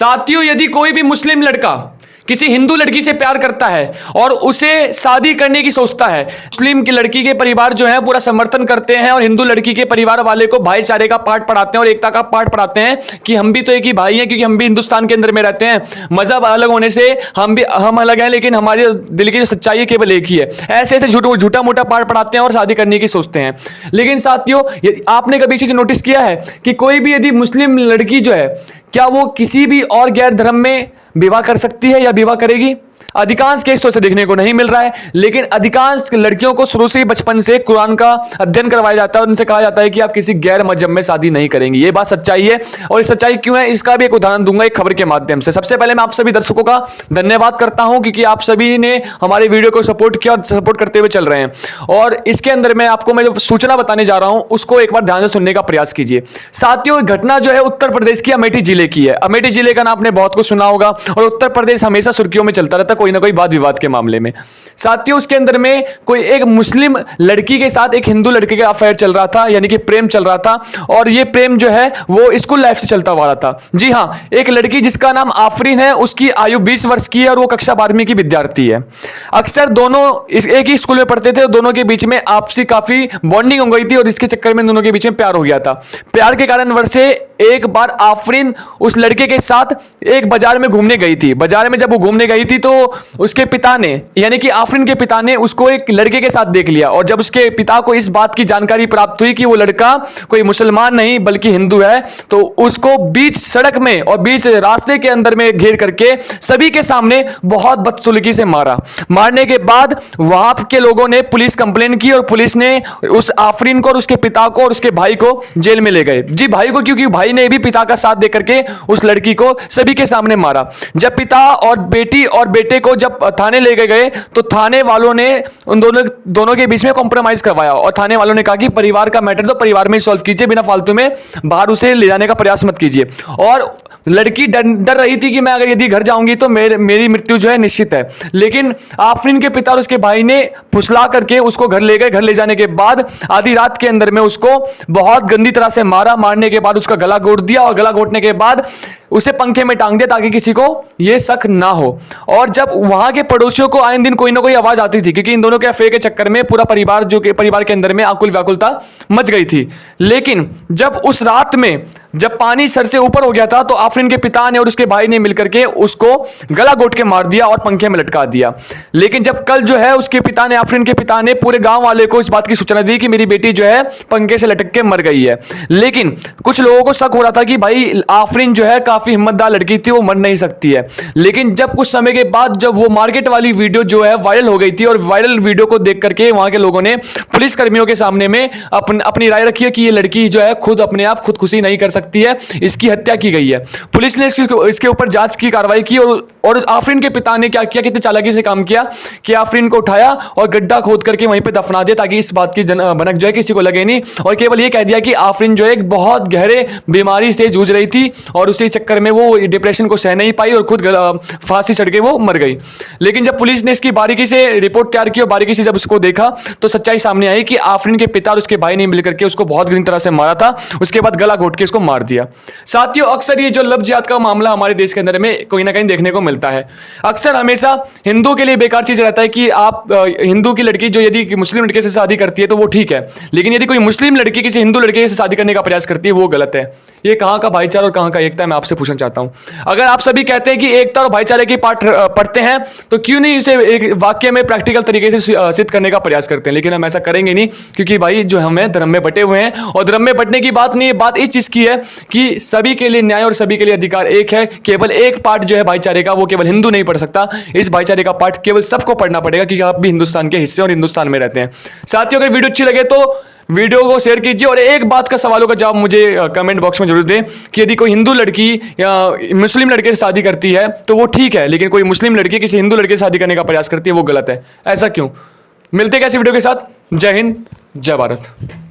साथियों, यदि कोई भी मुस्लिम लड़का किसी हिंदू लड़की से प्यार करता है और उसे शादी करने की सोचता है, मुस्लिम की लड़की के परिवार जो है पूरा समर्थन करते हैं और हिंदू लड़की के परिवार वाले को भाईचारे का पाठ पढ़ाते हैं और एकता का पाठ पढ़ाते हैं कि हम भी तो एक ही भाई हैं, क्योंकि हम भी हिंदुस्तान के अंदर में रहते हैं। मजहब अलग होने से हम अलग हैं, लेकिन हमारे दिल की जो सच्चाई है केवल एक ही है। ऐसे ऐसे झूठा मोटा पाठ पढ़ाते हैं और शादी करने की सोचते हैं। लेकिन साथियों, आपने कभी चीज नोटिस किया है कि कोई भी यदि मुस्लिम लड़की जो है, क्या वो किसी भी और गैर धर्म में विवाह कर सकती है या विवाह करेगी? अधिकांश केस तो ऐसे देखने को नहीं मिल रहा है। लेकिन अधिकांश लड़कियों को शुरू से ही बचपन से कुरान का अध्ययन करवाया जाता है और उनसे कहा जाता है कि आप किसी गैर मजहब में शादी नहीं करेंगी। ये बात सच्चाई है, और इस सच्चाई क्यों है इसका भी एक उदाहरण दूंगा एक खबर के माध्यम से। सबसे पहले मैं आप सभी दर्शकों का धन्यवाद करता हूं, क्योंकि आप सभी ने हमारे वीडियो को सपोर्ट किया और सपोर्ट करते हुए चल रहे हैं। और इसके अंदर मैं जो सूचना बताने जा रहा हूं उसको एक बार ध्यान से सुनने का प्रयास कीजिए। साथियों, घटना जो है उत्तर प्रदेश की अमेठी जिले की है। अमेठी जिले का नाम आपने बहुत कुछ सुना होगा और उत्तर प्रदेश हमेशा सुर्खियों में चलता रहता कोई ना कोई वाद विवाद के मामले में। साथियों, उसके अंदर में कोई एक मुस्लिम लड़की के साथ एक हिंदू लड़के का अफेयर चल रहा था, यानी कि प्रेम चल रहा था। और ये प्रेम जो है वो स्कूल लाइफ से चलता हुआ था। जी हां, एक लड़की जिसका नाम आफरीन है, उसकी आयु 20 वर्ष की है और वो कक्षा 12वीं की विद्यार्थी है। अक्सर दोनों एक ही स्कूल में पढ़ते थे और दोनों के बीच में आपसी काफी बॉन्डिंग हो गई थी और इसके चक्कर में दोनों के बीच में प्यार हो गया था। प्यार के कारण से एक बार आफरीन उस लड़के के साथ एक बाजार में घूमने गई थी। बाजार में जब वो घूमने गई थी तो उसके पिता ने, यानी कि आफरीन के पिता ने उसको एक लड़के के साथ देख लिया। और जब उसके पिता को इस बात की जानकारी प्राप्त हुई कि वो लड़का कोई मुसलमान नहीं बल्कि हिंदू है, तो उसको बीच सड़क में और बीच रास्ते के अंदर में घेर करके सभी के सामने बहुत बदसलूकी से मारा। मारने के बाद वहां के लोगों ने पुलिस कंप्लेन की और पुलिस ने उस आफरीन को और उसके पिता को और उसके भाई को जेल में ले गए। जी, भाई को, क्योंकि भाई ने भी पिता का साथ देकर के उस लड़की को सभी के सामने मारा। जब पिता और बेटी और बेटे को जब थाने ले गए तो थाने वालों ने उन दोनों के बीच में कॉम्प्रोमाइज करवाया और थाने वालों ने कहा कि परिवार का मैटर तो परिवार में ही सॉल्व कीजिए, बिना फालतू में बाहर उसे ले जाने का प्रयास मत कीजिए। और लड़की डर रही थी कि मैं अगर यदि घर जाऊंगी तो मेरी मृत्यु जो है निश्चित है। लेकिन आफरीन के पिता और उसके भाई ने फुसला करके उसको घर ले गए। घर ले जाने के बाद आधी रात के अंदर में उसको बहुत गंदी तरह से मारा। मारने के बाद उसका गला घोट दिया और गला घोटने के बाद उसे पंखे में टांग दिया ताकि किसी को यह शक ना हो। और जब वहां के पड़ोसियों को आए दिन कोई ना कोई आवाज आती थी, क्योंकि इन दोनों के अफेयर के चक्कर में पूरा परिवार के अंदर में आकुल व्याकुलता मच गई थी। लेकिन जब उस रात में जब पानी सर से ऊपर हो गया था तो आफरीन के पिता ने और उसके भाई ने मिलकर के उसको गला घोट के मार दिया और पंखे में लटका दिया। लेकिन जब कल जो है उसके पिता ने, आफरीन के पिता ने पूरे गांव वाले को इस बात की सूचना दी कि मेरी बेटी जो है पंखे से लटक के मर गई है। लेकिन कुछ लोगों को शक हो रहा था कि भाई आफरीन जो है काफी हिम्मतदार लड़की थी, वो मर नहीं सकती है। लेकिन जब कुछ समय के बाद जब वो मार्केट वाली वीडियो जो है वायरल हो गई थी और वायरल वीडियो को देख करके वहां के लोगों ने पुलिस कर्मियों के सामने में अपनी राय रखी है कि ये लड़की जो है खुद अपने आप खुदकुशी नहीं कर सकती है, इसकी हत्या की गई है। पुलिस ने इसके ऊपर जांच की, कार्रवाई की और आफरीन के पिता ने क्या किया, कितने चालाकी से काम किया कि आफरीन को उठाया और गड्ढा खोद करके वहीं पे दफना दिया ताकि इस बात की भनक जो है किसी को लगे नहीं। और केवल ये कह दिया कि आफरीन जो है एक बहुत गहरे बीमारी से जूझ रही थी और उसी चक्कर में वो डिप्रेशन को सह नहीं पाई और खुद फांसी चढ़ के वो मर गई। लेकिन जब पुलिस ने इसकी बारीकी से रिपोर्ट तैयार की और बारीकी से जब उसको देखा तो सच्चाई सामने आई कि आफरीन के पिता और उसके भाई ने मिलकर के उसको बहुत गंदी तरह से मारा था। उसके बाद गला घोट के उसको मार दिया। साथियों, अक्सर ये जो लव जिहाद का मामला हमारे देश के अंदर में कोई ना कहीं देखने को मिलता है। अक्सर हमेशा हिंदू के लिए बेकार चीज रहता है कि आप हिंदू की लड़की जो यदि मुस्लिम लड़के से शादी करती है तो वो ठीक है, लेकिन यदि कोई मुस्लिम लड़की किसी हिंदू लड़के से शादी करने का प्रयास करती है वो गलत है। ये कहां का भाईचारा और कहां का एकता है, मैं आपसे पूछना चाहता हूं। अगर आप सभी कहते हैं कि एकता और भाईचारे की पाठ पढ़ते हैं तो क्यों नहीं इसे एक वाक्य में प्रैक्टिकल तरीके से सिद्ध करने का प्रयास करते हैं? लेकिन हम ऐसा करेंगे नहीं, क्योंकि भाई जो हम धर्म में बटे हुए हैं और धर्म में बटने की बात नहीं है, बात इस चीज की है कि सभी के लिए न्याय और सभी के लिए अधिकार एक है। केवल एक पाठ जो है भाईचारे का वो केवल हिंदू नहीं पढ़ सकता, इस भाईचारे का पाठ केवल सबको पढ़ना पड़ेगा, क्योंकि आप भी हिंदुस्तान के हिस्से और हिंदुस्तान में रहते हैं। साथियों, अगर वीडियो अच्छी लगे तो वीडियो को शेयर कीजिए और एक बात का सवालों का जवाब मुझे कमेंट बॉक्स में जरूर दें कि यदि कोई हिंदू लड़की या मुस्लिम लड़के से शादी करती है तो वो ठीक है, लेकिन कोई मुस्लिम लड़की किसी हिंदू लड़के से शादी करने का प्रयास करती है वो गलत है। ऐसा क्यों? मिलते हैं कैसे वीडियो के साथ। जय हिंद, जय भारत।